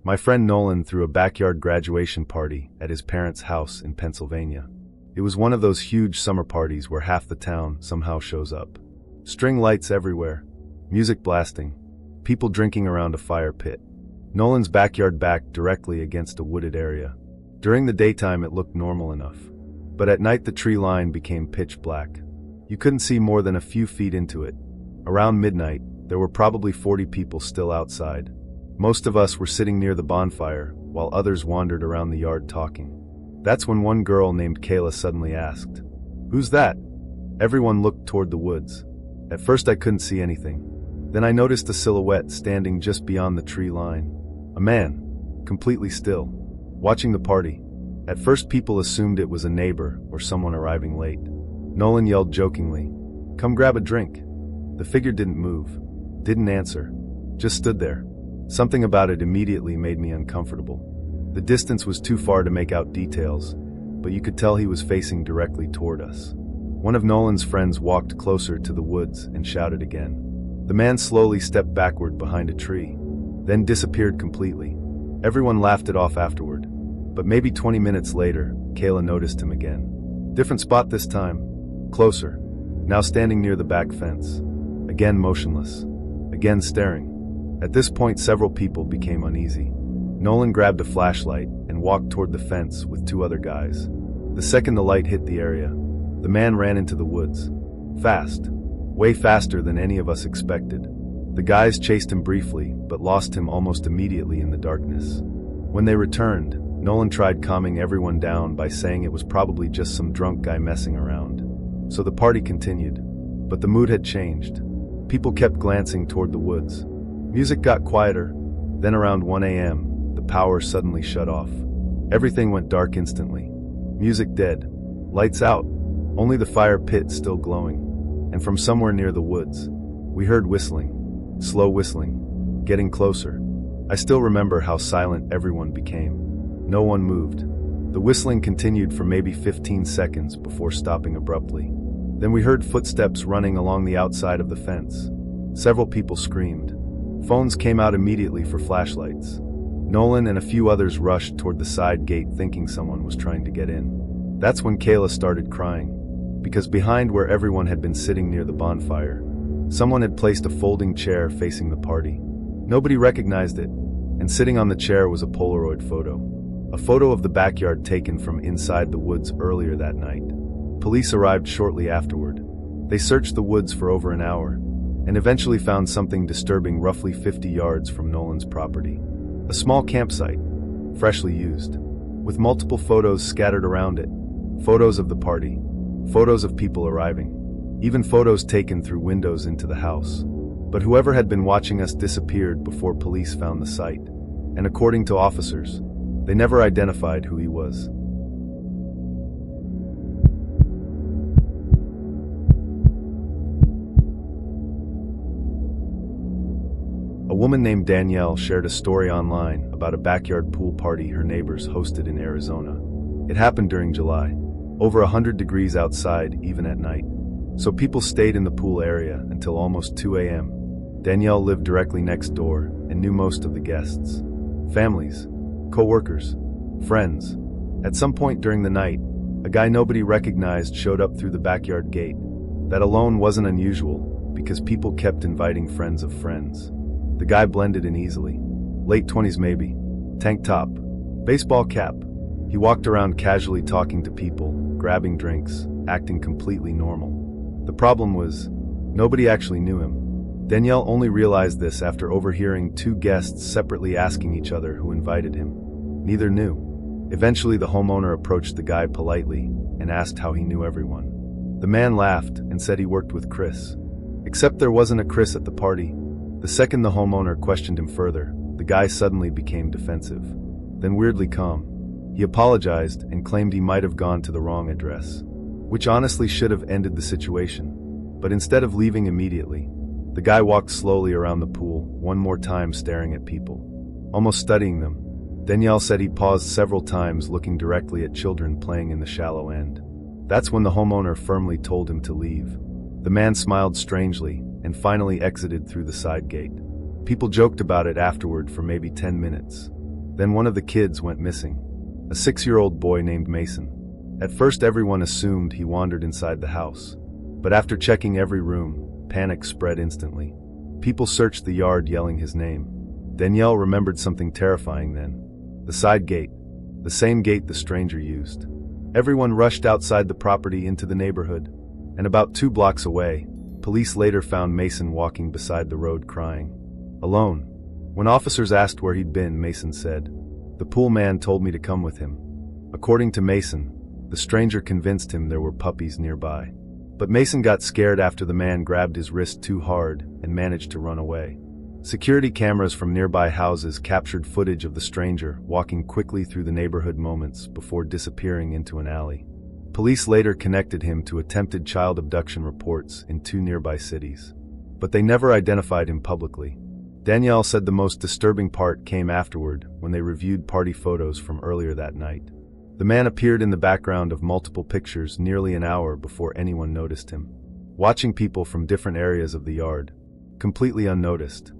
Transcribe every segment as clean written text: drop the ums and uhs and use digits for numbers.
My friend Nolan threw a backyard graduation party at his parents' house in Pennsylvania. It was one of those huge summer parties where half the town somehow shows up. String lights everywhere, music blasting, people drinking around a fire pit. Nolan's backyard backed directly against a wooded area. During the daytime it looked normal enough, but at night the tree line became pitch black. You couldn't see more than a few feet into it. Around midnight, there were probably 40 people still outside. Most of us were sitting near the bonfire, while others wandered around the yard talking. That's when one girl named Kayla suddenly asked, "Who's that?" Everyone looked toward the woods. At first I couldn't see anything. Then I noticed a silhouette standing just beyond the tree line. A man, completely still, watching the party. At first people assumed it was a neighbor or someone arriving late. Nolan yelled jokingly, "Come grab a drink." The figure didn't move, didn't answer, just stood there. Something about it immediately made me uncomfortable. The distance was too far to make out details, but you could tell he was facing directly toward us. One of Nolan's friends walked closer to the woods and shouted again. The man slowly stepped backward behind a tree, then disappeared completely. Everyone laughed it off afterward, but maybe 20 minutes later, Kayla noticed him again. Different spot this time, closer, now standing near the back fence. Again motionless, again staring. At this point several people became uneasy. Nolan grabbed a flashlight and walked toward the fence with two other guys. The second the light hit the area, the man ran into the woods. Fast, way faster than any of us expected. The guys chased him briefly, but lost him almost immediately in the darkness. When they returned, Nolan tried calming everyone down by saying it was probably just some drunk guy messing around. So the party continued, but the mood had changed. People kept glancing toward the woods. Music got quieter, then around 1 a.m., the power suddenly shut off. Everything went dark instantly. Music dead. Lights out. Only the fire pit still glowing. And from somewhere near the woods, we heard whistling. Slow whistling. Getting closer. I still remember how silent everyone became. No one moved. The whistling continued for maybe 15 seconds before stopping abruptly. Then we heard footsteps running along the outside of the fence. Several people screamed. Phones came out immediately for flashlights. Nolan and a few others rushed toward the side gate thinking someone was trying to get in. That's when Kayla started crying, because behind where everyone had been sitting near the bonfire, someone had placed a folding chair facing the party. Nobody recognized it, and sitting on the chair was a Polaroid photo. A photo of the backyard taken from inside the woods earlier that night. Police arrived shortly afterward. They searched the woods for over an hour, and eventually found something disturbing roughly 50 yards from Nolan's property. A small campsite, freshly used, with multiple photos scattered around it. Photos of the party, photos of people arriving, even photos taken through windows into the house. But whoever had been watching us disappeared before police found the site, and according to officers, they never identified who he was. A woman named Danielle shared a story online about a backyard pool party her neighbors hosted in Arizona. It happened during July, over 100 degrees outside even at night. So people stayed in the pool area until almost 2 a.m. Danielle lived directly next door and knew most of the guests. Families, co-workers, friends. At some point during the night, a guy nobody recognized showed up through the backyard gate. That alone wasn't unusual, because people kept inviting friends of friends. The guy blended in easily. Late 20s maybe. Tank top. Baseball cap. He walked around casually talking to people, grabbing drinks, acting completely normal. The problem was, nobody actually knew him. Danielle only realized this after overhearing two guests separately asking each other who invited him. Neither knew. Eventually the homeowner approached the guy politely and asked how he knew everyone. The man laughed and said he worked with Chris. Except there wasn't a Chris at the party. The second the homeowner questioned him further, the guy suddenly became defensive. Then weirdly calm. He apologized and claimed he might have gone to the wrong address, which honestly should have ended the situation. But instead of leaving immediately, the guy walked slowly around the pool, one more time staring at people, almost studying them. Danielle said he paused several times looking directly at children playing in the shallow end. That's when the homeowner firmly told him to leave. The man smiled strangely and finally exited through the side gate. People joked about it afterward for maybe 10 minutes. Then one of the kids went missing. A 6-year-old boy named Mason. At first everyone assumed he wandered inside the house. But after checking every room, panic spread instantly. People searched the yard yelling his name. Danielle remembered something terrifying then. The side gate. The same gate the stranger used. Everyone rushed outside the property into the neighborhood. And about 2 blocks away, police later found Mason walking beside the road crying. Alone. When officers asked where he'd been, Mason said, "The pool man told me to come with him." According to Mason, the stranger convinced him there were puppies nearby. But Mason got scared after the man grabbed his wrist too hard and managed to run away. Security cameras from nearby houses captured footage of the stranger walking quickly through the neighborhood moments before disappearing into an alley. Police later connected him to attempted child abduction reports in 2 nearby cities. But they never identified him publicly. Danielle said the most disturbing part came afterward when they reviewed party photos from earlier that night. The man appeared in the background of multiple pictures nearly an hour before anyone noticed him, watching people from different areas of the yard, completely unnoticed.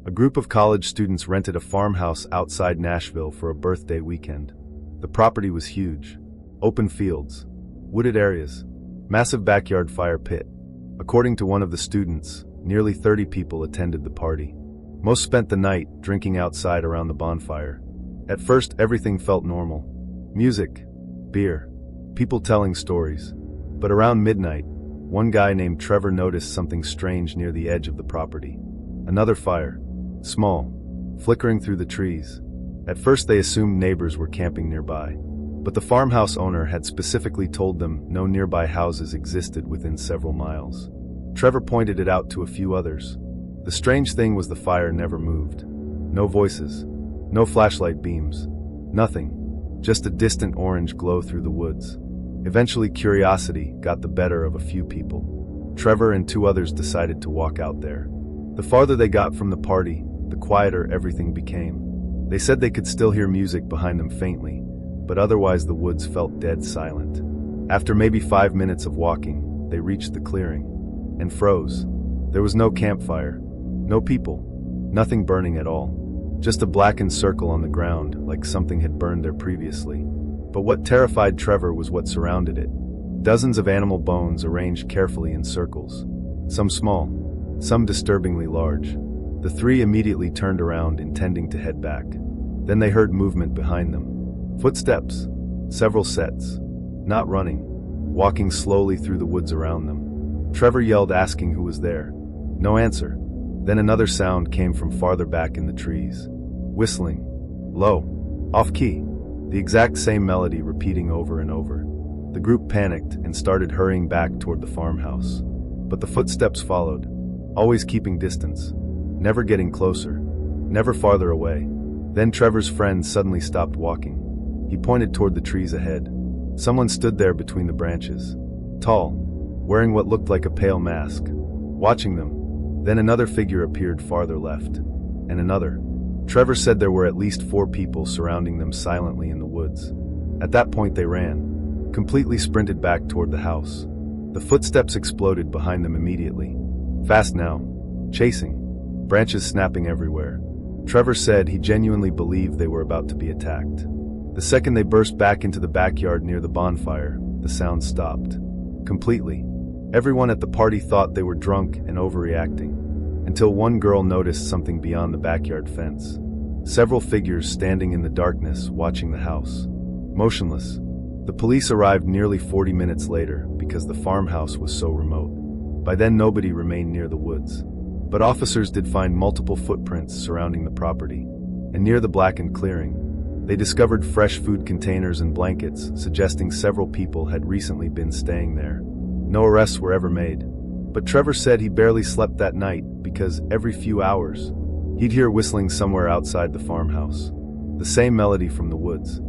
A group of college students rented a farmhouse outside Nashville for a birthday weekend. The property was huge. Open fields, wooded areas, massive backyard fire pit. According to one of the students, nearly 30 people attended the party. Most spent the night drinking outside around the bonfire. At first, everything felt normal. Music, beer, people telling stories. But around midnight, one guy named Trevor noticed something strange near the edge of the property. Another fire, small, flickering through the trees. At first they assumed neighbors were camping nearby, but the farmhouse owner had specifically told them no nearby houses existed within several miles. Trevor pointed it out to a few others. The strange thing was the fire never moved. No voices, no flashlight beams, nothing, just a distant orange glow through the woods. Eventually curiosity got the better of a few people. Trevor and 2 others decided to walk out there. The farther they got from the party, the quieter everything became. They said they could still hear music behind them faintly, but otherwise the woods felt dead silent. After maybe 5 minutes of walking, they reached the clearing and froze. There was no campfire, no people, nothing burning at all. Just a blackened circle on the ground, like something had burned there previously. But what terrified Trevor was what surrounded it. Dozens of animal bones arranged carefully in circles. Some small, some disturbingly large. The 3 immediately turned around, intending to head back. Then they heard movement behind them. Footsteps. Several sets. Not running. Walking slowly through the woods around them. Trevor yelled, asking who was there. No answer. Then another sound came from farther back in the trees. Whistling. Low. Off-key. The exact same melody repeating over and over. The group panicked and started hurrying back toward the farmhouse. But the footsteps followed, always keeping distance. Never getting closer. Never farther away. Then Trevor's friend suddenly stopped walking. He pointed toward the trees ahead. Someone stood there between the branches. Tall. Wearing what looked like a pale mask. Watching them. Then another figure appeared farther left. And another. Trevor said there were at least 4 people surrounding them silently in the woods. At that point they ran. Completely sprinted back toward the house. The footsteps exploded behind them immediately. Fast now. Chasing. Branches snapping everywhere. Trevor said he genuinely believed they were about to be attacked. The second they burst back into the backyard near the bonfire, the sound stopped. Completely. Everyone at the party thought they were drunk and overreacting. Until one girl noticed something beyond the backyard fence. Several figures standing in the darkness watching the house. Motionless. The police arrived nearly 40 minutes later because the farmhouse was so remote. By then nobody remained near the woods. But officers did find multiple footprints surrounding the property. And near the blackened clearing, they discovered fresh food containers and blankets, suggesting several people had recently been staying there. No arrests were ever made. But Trevor said he barely slept that night because every few hours, he'd hear whistling somewhere outside the farmhouse. The same melody from the woods.